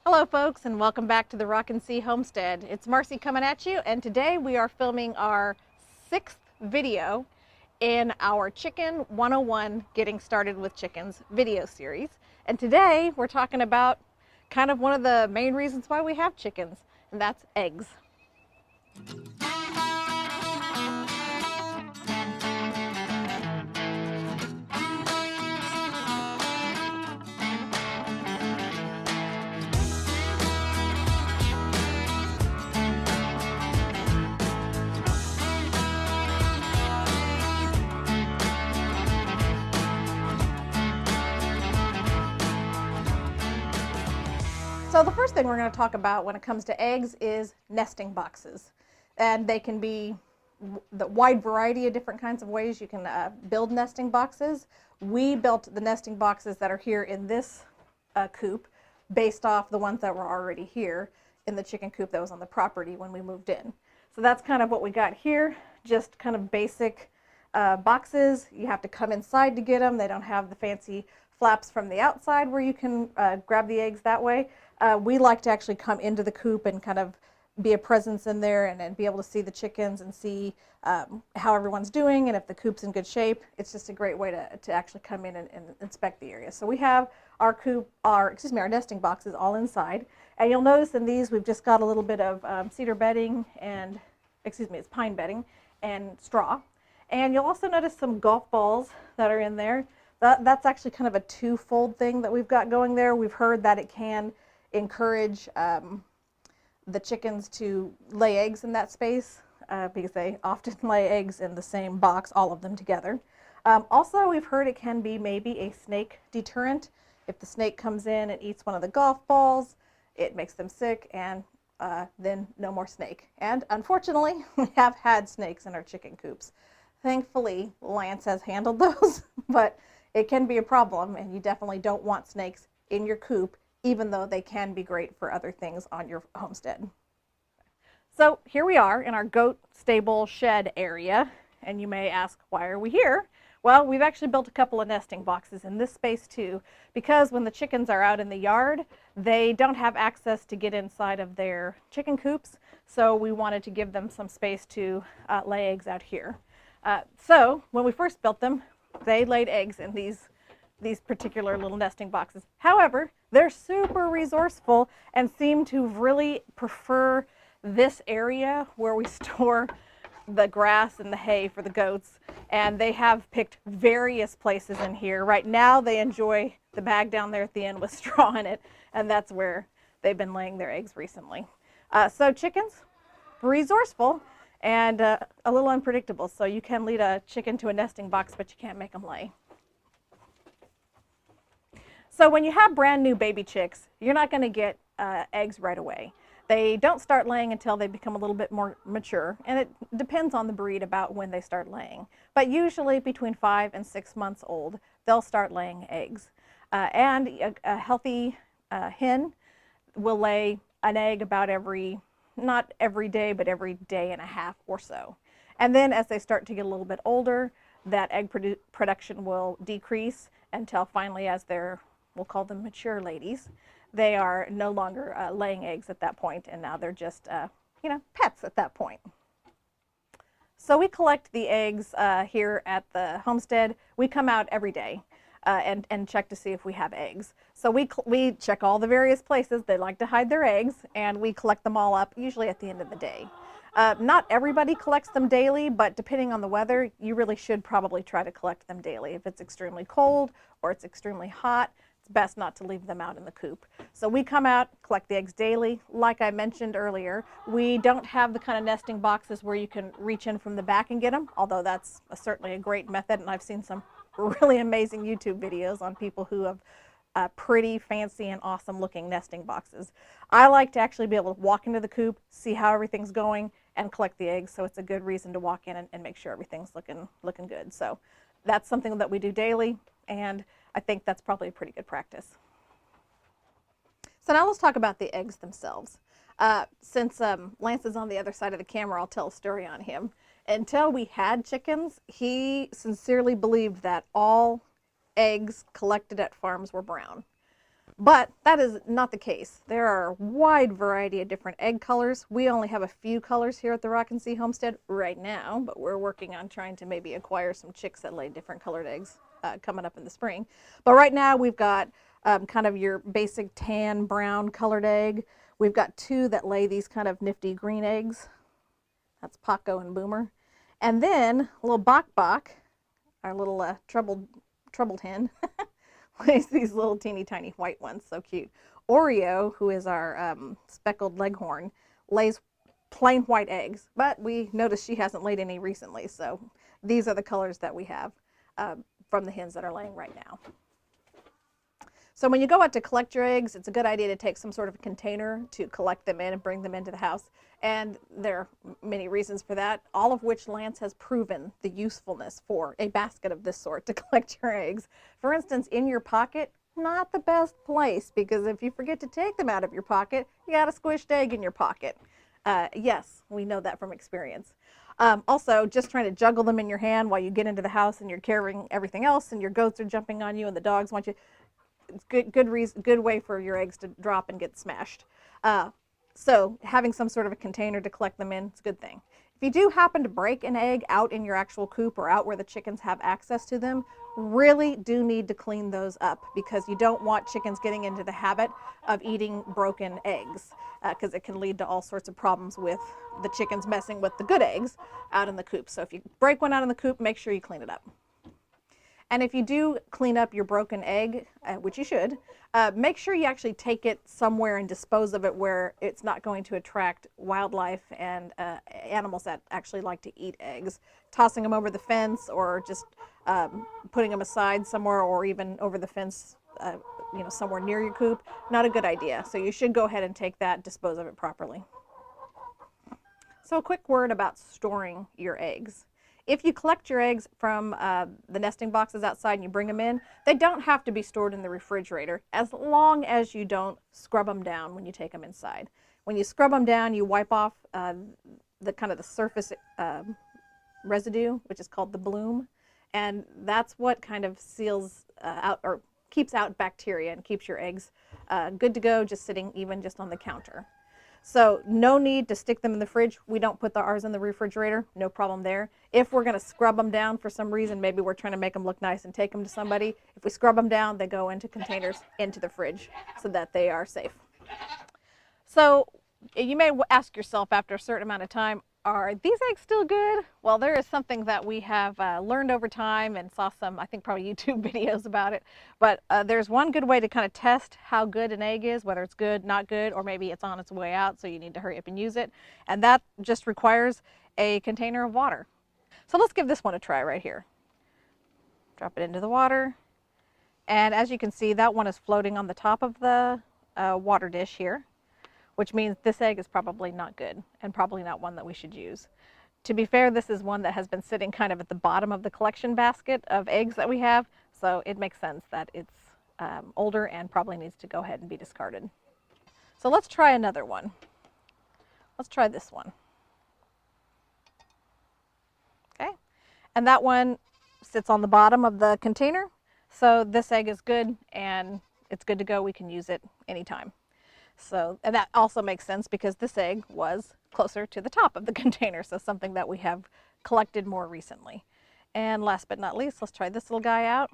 Hello folks, and welcome back to the Rock and Sea Homestead. It's Marcy coming at you, and today we are filming our 6th video in our Chicken 101 Getting Started with Chickens video series. And today we're talking about kind of one of the main reasons why we have chickens, and that's eggs. So the first thing we're going to talk about when it comes to eggs is nesting boxes. And they can be the wide variety of different kinds of ways you can build nesting boxes. We built the nesting boxes that are here in this coop based off the ones that were already here in the chicken coop that was on the property when we moved in. So that's kind of what we got here, just kind of basic boxes. You have to come inside to get them. They don't have the fancy flaps from the outside where you can grab the eggs that way. We like to actually come into the coop and kind of be a presence in there and be able to see the chickens and see how everyone's doing and if the coop's in good shape. It's just a great way to actually come in and inspect the area. So we have our coop, our nesting boxes all inside. And you'll notice in these we've just got a little bit of cedar bedding and, it's pine bedding and straw. And you'll also notice some golf balls that are in there. That's actually kind of a two-fold thing that we've got going there. We've heard that it can encourage the chickens to lay eggs in that space because they often lay eggs in the same box, all of them together. Also, we've heard it can be maybe a snake deterrent. If the snake comes in and eats one of the golf balls, it makes them sick, and then no more snake. And unfortunately, we have had snakes in our chicken coops. Thankfully, Lance has handled those, but it can be a problem, and you definitely don't want snakes in your coop, even though they can be great for other things on your homestead. So here we are in our goat stable shed area, and you may ask, why are we here? Well, we've actually built a couple of nesting boxes in this space too, because when the chickens are out in the yard, they don't have access to get inside of their chicken coops, so we wanted to give them some space to lay eggs out here. So when we first built them, they laid eggs in these particular little nesting boxes. However, they're super resourceful and seem to really prefer this area where we store the grass and the hay for the goats, and they have picked various places in here. Right now they enjoy the bag down there at the end with straw in it, and that's where they've been laying their eggs recently. So chickens, resourceful and a little unpredictable. So you can lead a chicken to a nesting box, but you can't make them lay. So when you have brand new baby chicks, you're not going to get eggs right away. They don't start laying until they become a little bit more mature, and it depends on the breed about when they start laying. But usually between 5 and 6 months old, they'll start laying eggs. And a healthy hen will lay an egg about not every day, but every day and a half or so. And then as they start to get a little bit older, that egg production will decrease until finally, as we'll call them mature ladies, they are no longer laying eggs at that point, and now they're just, pets at that point. So we collect the eggs here at the homestead. We come out every day and check to see if we have eggs. So we check all the various places they like to hide their eggs, and we collect them all up, usually at the end of the day. Not everybody collects them daily, but depending on the weather, you really should probably try to collect them daily. If it's extremely cold or it's extremely hot, it's best not to leave them out in the coop. So we come out, collect the eggs daily. Like I mentioned earlier, we don't have the kind of nesting boxes where you can reach in from the back and get them, although that's certainly a great method, and I've seen some really amazing YouTube videos on people who have pretty fancy and awesome looking nesting boxes. I like to actually be able to walk into the coop, see how everything's going, and collect the eggs, so it's a good reason to walk in and make sure everything's looking good. So that's something that we do daily, and I think that's probably a pretty good practice. So now let's talk about the eggs themselves. Since Lance is on the other side of the camera, I'll tell a story on him. Until we had chickens, he sincerely believed that all eggs collected at farms were brown. But that is not the case. There are a wide variety of different egg colors. We only have a few colors here at the Rock and Sea Homestead right now, but we're working on trying to maybe acquire some chicks that lay different colored eggs coming up in the spring. But right now we've got kind of your basic tan brown colored egg. We've got two that lay these kind of nifty green eggs. That's Paco and Boomer. And then a little Bok Bok, our little troubled hen, lays these little teeny tiny white ones, so cute. Oreo, who is our speckled leghorn, lays plain white eggs, but we noticed she hasn't laid any recently, so these are the colors that we have from the hens that are laying right now. So when you go out to collect your eggs, it's a good idea to take some sort of container to collect them in and bring them into the house. And there are many reasons for that, all of which Lance has proven the usefulness for a basket of this sort to collect your eggs. For instance, in your pocket, not the best place, because if you forget to take them out of your pocket, you got a squished egg in your pocket. Yes, we know that from experience. Also, just trying to juggle them in your hand while you get into the house and you're carrying everything else and your goats are jumping on you and the dogs want you. It's good way for your eggs to drop and get smashed. So having some sort of a container to collect them in is a good thing. If you do happen to break an egg out in your actual coop or out where the chickens have access to them, really do need to clean those up, because you don't want chickens getting into the habit of eating broken eggs, because it can lead to all sorts of problems with the chickens messing with the good eggs out in the coop. So if you break one out in the coop, make sure you clean it up. And if you do clean up your broken egg, which you should, make sure you actually take it somewhere and dispose of it where it's not going to attract wildlife and animals that actually like to eat eggs. Tossing them over the fence or just putting them aside somewhere, or even over the fence, somewhere near your coop, not a good idea. So you should go ahead and take that, dispose of it properly. So a quick word about storing your eggs. If you collect your eggs from the nesting boxes outside and you bring them in, they don't have to be stored in the refrigerator as long as you don't scrub them down when you take them inside. When you scrub them down, you wipe off the surface residue, which is called the bloom, and that's what kind of seals out or keeps out bacteria and keeps your eggs good to go, just sitting even just on the counter. So no need to stick them in the fridge. We don't put ours in the refrigerator, no problem there. If we're going to scrub them down for some reason, maybe we're trying to make them look nice and take them to somebody, if we scrub them down, they go into containers into the fridge so that they are safe. So you may ask yourself after a certain amount of time, are these eggs still good? Well, there is something that we have learned over time and saw some, I think, probably YouTube videos about it. But there's one good way to kind of test how good an egg is, whether it's good, not good, or maybe it's on its way out, so you need to hurry up and use it. And that just requires a container of water. So let's give this one a try right here. Drop it into the water. And as you can see, that one is floating on the top of the water dish here, which means this egg is probably not good and probably not one that we should use. To be fair, this is one that has been sitting kind of at the bottom of the collection basket of eggs that we have, so it makes sense that it's older and probably needs to go ahead and be discarded. So let's try another one. Let's try this one. Okay, and that one sits on the bottom of the container, so this egg is good and it's good to go. We can use it anytime. So, and that also makes sense because this egg was closer to the top of the container, so something that we have collected more recently. And last but not least, let's try this little guy out.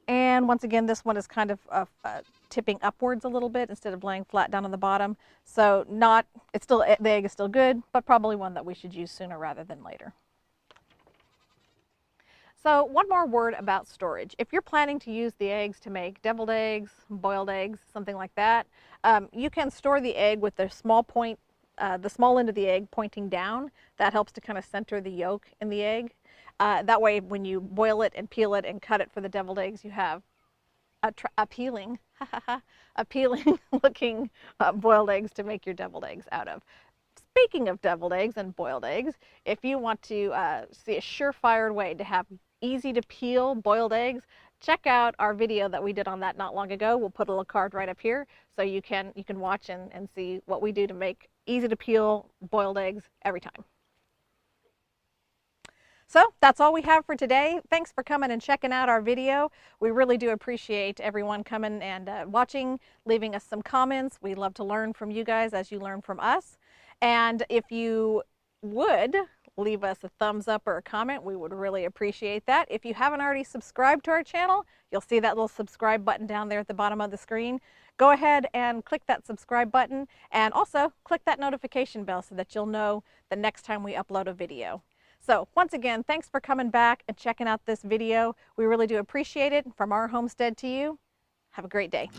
And once again, this one is kind of tipping upwards a little bit instead of laying flat down on the bottom. So the egg is still good, but probably one that we should use sooner rather than later. So one more word about storage. If you're planning to use the eggs to make deviled eggs, boiled eggs, something like that, you can store the egg with the small end of the egg pointing down. That helps to kind of center the yolk in the egg. That way, when you boil it and peel it and cut it for the deviled eggs, you have appealing looking boiled eggs to make your deviled eggs out of. Speaking of deviled eggs and boiled eggs, if you want to see a surefire way to have easy to peel boiled eggs, check out our video that we did on that not long ago. We'll put a little card right up here so you can watch and see what we do to make easy to peel boiled eggs every time. So that's all we have for today. Thanks for coming and checking out our video. We really do appreciate everyone coming and watching, leaving us some comments. We love to learn from you guys as you learn from us. And if you would leave us a thumbs up or a comment, we would really appreciate that. If you haven't already subscribed to our channel, you'll see that little subscribe button down there at the bottom of the screen. Go ahead and click that subscribe button, and also click that notification bell so that you'll know the next time we upload a video. So once again, thanks for coming back and checking out this video. We really do appreciate it. From our homestead to you, have a great day.